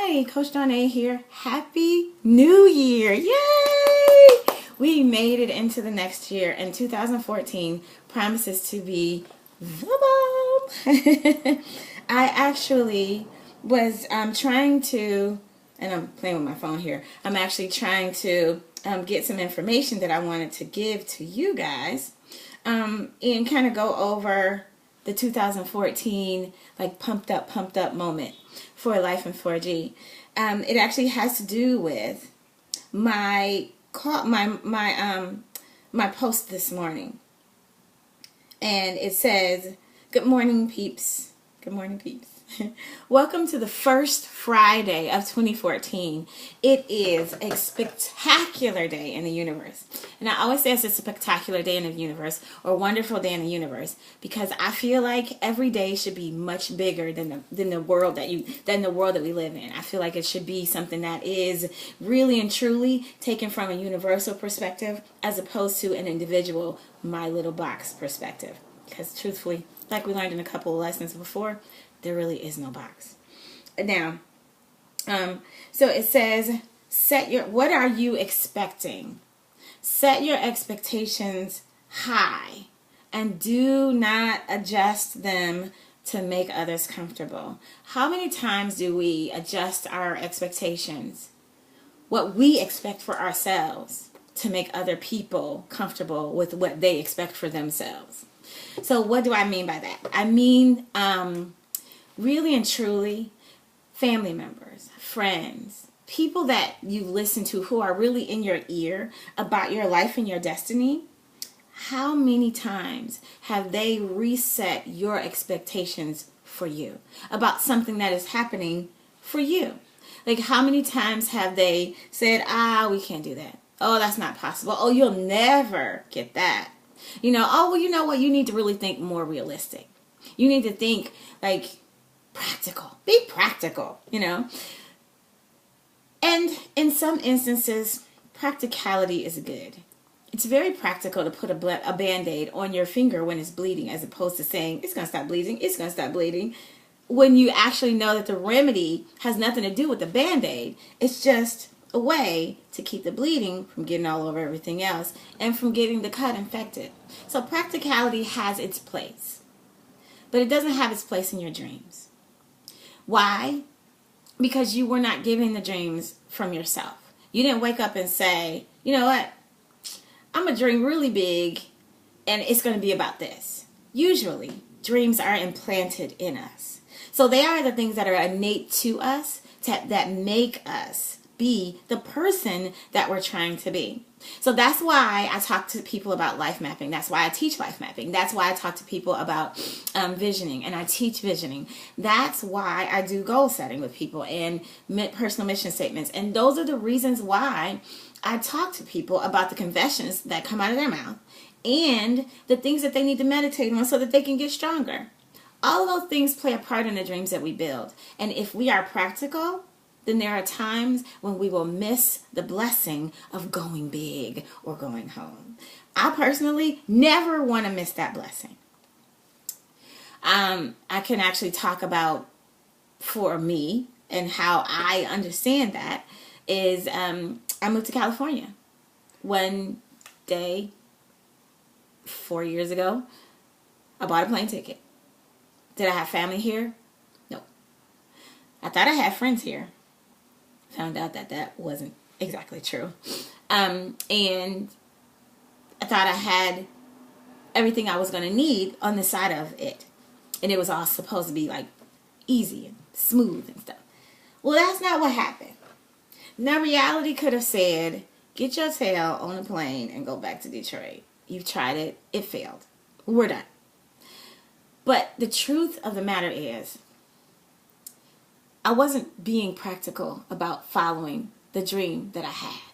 Hi, Coach Donna here. Happy New Year. Yay! We made it into the next year, and 2014 promises to be the bomb. I actually was trying to, and I'm playing with my phone here, I'm actually trying to get some information that I wanted to give to you guys and kind of go over the 2014 like pumped up moment for Life in 4G. It actually has to do with my post this morning, and it says, "Good morning, peeps. Good morning, peeps. Welcome to the first Friday of 2014. It is a spectacular day in the universe." And I always say it's a spectacular day in the universe, or wonderful day in the universe, because I feel like every day should be much bigger than the world that we live in. I feel like it should be something that is really and truly taken from a universal perspective, as opposed to an individual, my little box perspective. Because truthfully, like we learned in a couple of lessons before, there really is no box. Now, so it says, what are you expecting? Set your expectations high and do not adjust them to make others comfortable. How many times do we adjust our expectations, what we expect for ourselves, to make other people comfortable with what they expect for themselves? So what do I mean by that? I mean, really and truly, family members, friends, people that you listen to who are really in your ear about your life and your destiny. How many times have they reset your expectations for you about something that is happening for you? Like, how many times have they said, we can't do that. Oh, that's not possible. Oh, you'll never get that. Oh, well, you know what? You need to really think more realistic. You need to think like practical. Be practical, And in some instances, practicality is good. It's very practical to put a Band-Aid on your finger when it's bleeding, as opposed to saying, it's going to stop bleeding, it's going to stop bleeding, when you actually know that the remedy has nothing to do with the Band-Aid. It's just a way to keep the bleeding from getting all over everything else and from getting the cut infected. So practicality has its place, but it doesn't have its place in your dreams. Why? Because you were not giving the dreams from yourself. You didn't wake up and say, you know what, I'm going to dream really big and it's going to be about this. Usually, dreams are implanted in us. So they are the things that are innate to us that make us be the person that we're trying to be. So that's why I talk to people about life mapping. That's why I teach life mapping. That's why I talk to people about visioning, and I teach visioning. That's why I do goal setting with people and personal mission statements. And those are the reasons why I talk to people about the confessions that come out of their mouth and the things that they need to meditate on so that they can get stronger. All of those things play a part in the dreams that we build. And if we are practical, then there are times when we will miss the blessing of going big or going home. I personally never want to miss that blessing. I can actually talk about, for me, and how I understand that is, I moved to California one day 4 years ago. I bought a plane ticket. Did I have family here? No. I thought I had friends here. Found out that wasn't exactly true. And I thought I had everything I was going to need on the side of it. And it was all supposed to be like easy and smooth and stuff. Well, that's not what happened. Now, reality could have said, get your tail on a plane and go back to Detroit. You've tried it. It failed. We're done. But the truth of the matter is, I wasn't being practical about following the dream that I had.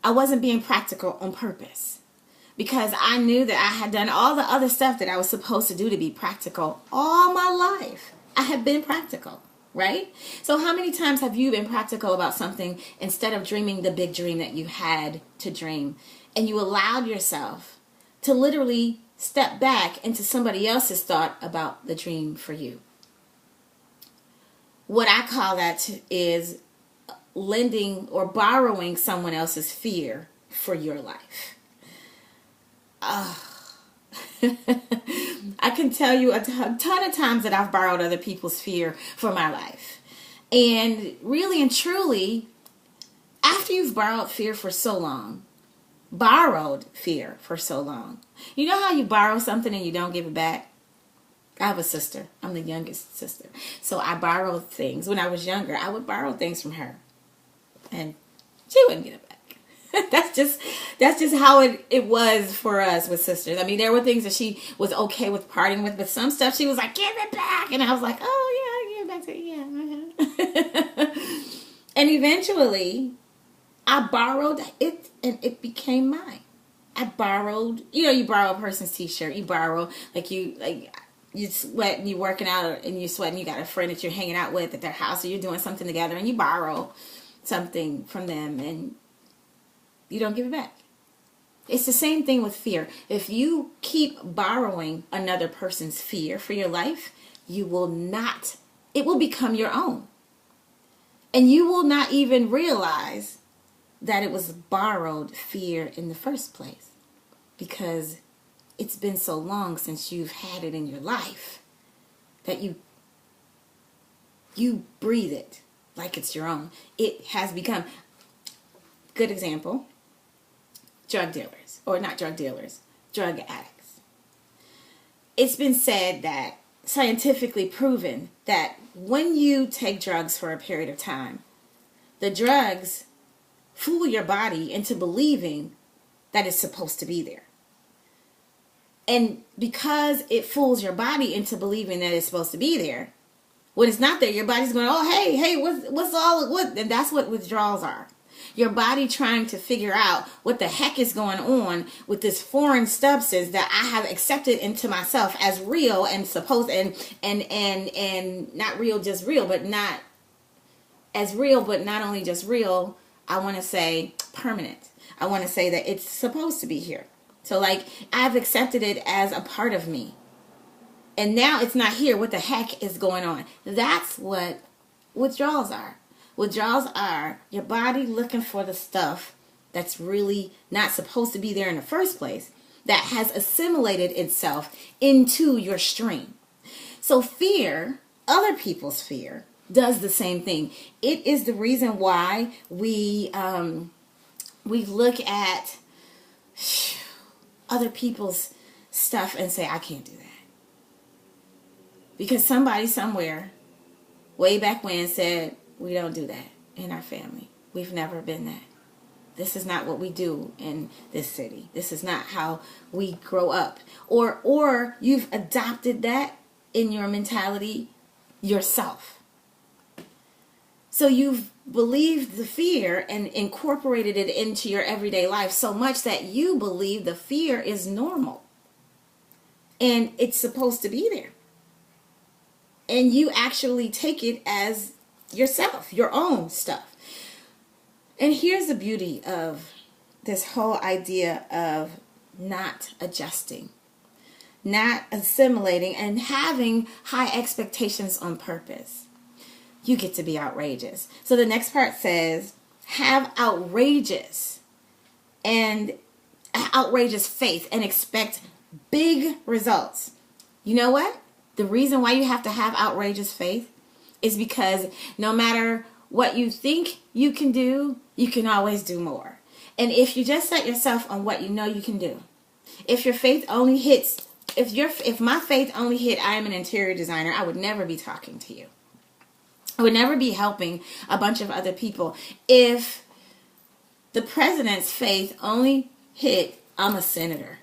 I wasn't being practical on purpose, because I knew that I had done all the other stuff that I was supposed to do to be practical all my life. I have been practical, right? So how many times have you been practical about something instead of dreaming the big dream that you had to dream, and you allowed yourself to literally step back into somebody else's thought about the dream for you? what I call that is lending or borrowing someone else's fear for your life. I can tell you a ton of times that I've borrowed other people's fear for my life. And really and truly, after you've borrowed fear for so long, borrowed fear for so long, you know how you borrow something and you don't give it back? I have a sister. I'm the youngest sister. So I borrowed things. When I was younger, I would borrow things from her. And she wouldn't get it back. that's just how it was for us with sisters. I mean, there were things that she was okay with parting with, but some stuff she was like, give it back. And I was like, oh yeah, give it back to you. Yeah. And eventually I borrowed it and it became mine. I borrowed, you borrow a person's t-shirt. You borrow, you sweat and you're working out and you sweat and you got a friend that you're hanging out with at their house or you're doing something together and you borrow something from them and you don't give it back. It's the same thing with fear. If you keep borrowing another person's fear for your life, it will become your own. And you will not even realize that it was borrowed fear in the first place because it's been so long since you've had it in your life that you breathe it like it's your own. It has become, good example, drug dealers, or not drug dealers, drug addicts. It's been said that, scientifically proven, that when you take drugs for a period of time, the drugs fool your body into believing that it's supposed to be there. And because it fools your body into believing that it's supposed to be there, when it's not there, your body's going, oh, hey, what? And that's what withdrawals are. Your body trying to figure out what the heck is going on with this foreign substance that I have accepted into myself as real and supposed and not real, just real, but not as real, but not only just real. I want to say permanent. I want to say that it's supposed to be here. So like I've accepted it as a part of me. And now it's not here. What the heck is going on? That's what withdrawals are. Withdrawals are your body looking for the stuff that's really not supposed to be there in the first place, that has assimilated itself into your stream. So fear, other people's fear, does the same thing. It is the reason why we look at other people's stuff and say, I can't do that. Because somebody somewhere way back when said, we don't do that in our family. We've never been that. This is not what we do in this city. This is not how we grow up. Or you've adopted that in your mentality yourself. So you've believed the fear and incorporated it into your everyday life so much that you believe the fear is normal. And it's supposed to be there. And you actually take it as yourself, your own stuff. And here's the beauty of this whole idea of not adjusting, not assimilating, and having high expectations on purpose. You get to be outrageous. So the next part says, have outrageous faith and expect big results. You know what? The reason why you have to have outrageous faith is because no matter what you think you can do, you can always do more. And if you just set yourself on what you know you can do, if your faith only hits, if my faith only hit, I am an interior designer, I would never be talking to you. I would never be helping a bunch of other people. If the president's faith only hit, I'm a senator,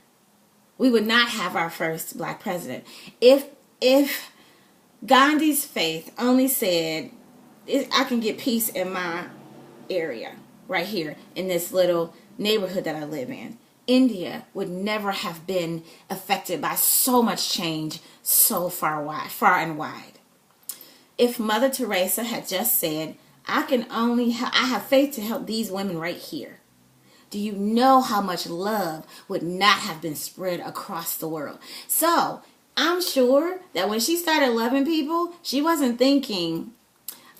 we would not have our first black president. If Gandhi's faith only said, I can get peace in my area, right here, in this little neighborhood that I live in, India would never have been affected by so much change so far and wide. If Mother Teresa had just said, I have faith to help these women right here, do you know how much love would not have been spread across the world? So I'm sure that when she started loving people, she wasn't thinking,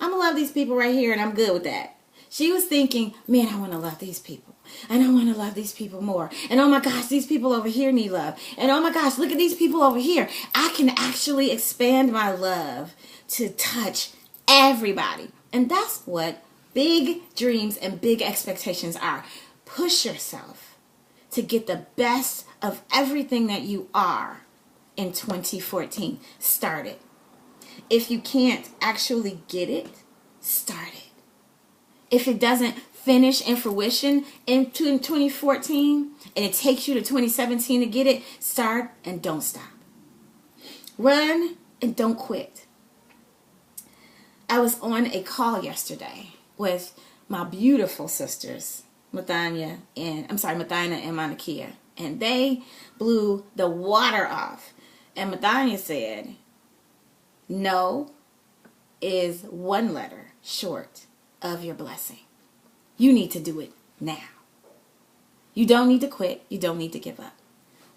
I'm going to love these people right here and I'm good with that. She was thinking, man, I want to love these people. And I want to love these people more. And oh my gosh, these people over here need love. And oh my gosh, look at these people over here. I can actually expand my love to touch everybody. And that's what big dreams and big expectations are. Push yourself to get the best of everything that you are in 2014. Start it. If you can't actually get it, start it. If it doesn't finish in fruition in 2014 and it takes you to 2017 to get it, start and don't stop. Run and don't quit. I was on a call yesterday with my beautiful sisters, Mathina and Monakia, and they blew the water off. And Mathina said, no is one letter short of your blessing. You need to do it now. You don't need to quit. You don't need to give up.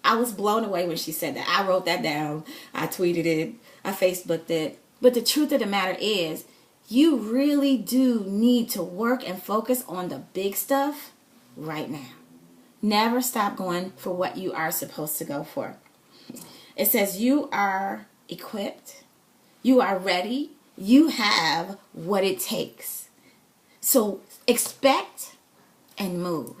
I was blown away when she said that. I wrote that down. I tweeted it. I Facebooked it. But the truth of the matter is, you really do need to work and focus on the big stuff right now. Never stop going for what you are supposed to go for. It says you are equipped. You are ready. You have what it takes. So expect and move.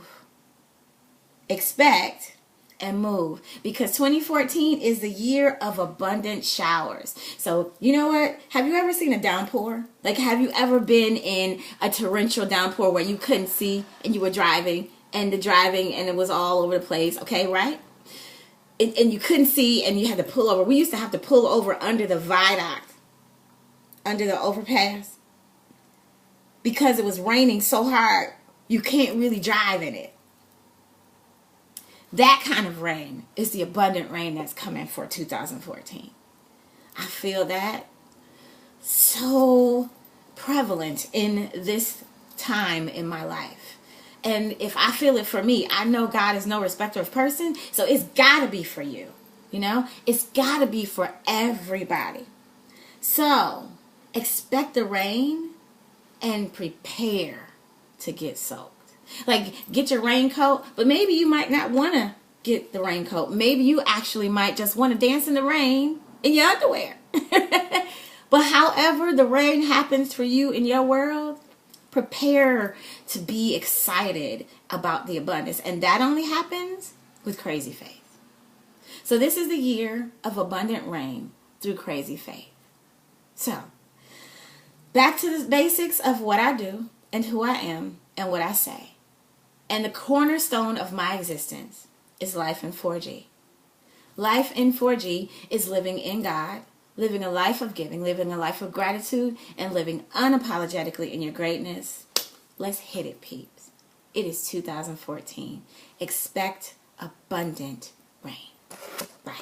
Expect and move. Because 2014 is the year of abundant showers. So you know what? Have you ever seen a downpour? Like, have you ever been in a torrential downpour where you couldn't see and you were driving and it was all over the place? Okay, right? And you couldn't see and you had to pull over. We used to have to pull over under the viaduct, under the overpass, because it was raining so hard, you can't really drive in it. That kind of rain is the abundant rain that's coming for 2014. I feel that so prevalent in this time in my life. And if I feel it for me, I know God is no respecter of person, so it's got to be for you. You know, it's got to be for everybody. So expect the rain and prepare to get soaked. Like, get your raincoat, but maybe you might not want to get the raincoat. Maybe you actually might just want to dance in the rain in your underwear. But however the rain happens for you in your world, prepare to be excited about the abundance. And that only happens with crazy faith. So this is the year of abundant rain through crazy faith. So, back to the basics of what I do and who I am and what I say. And the cornerstone of my existence is life in 4G. Life in 4G is living in God, living a life of giving, living a life of gratitude, and living unapologetically in your greatness. Let's hit it, peeps. It is 2014. Expect abundant rain. Bye.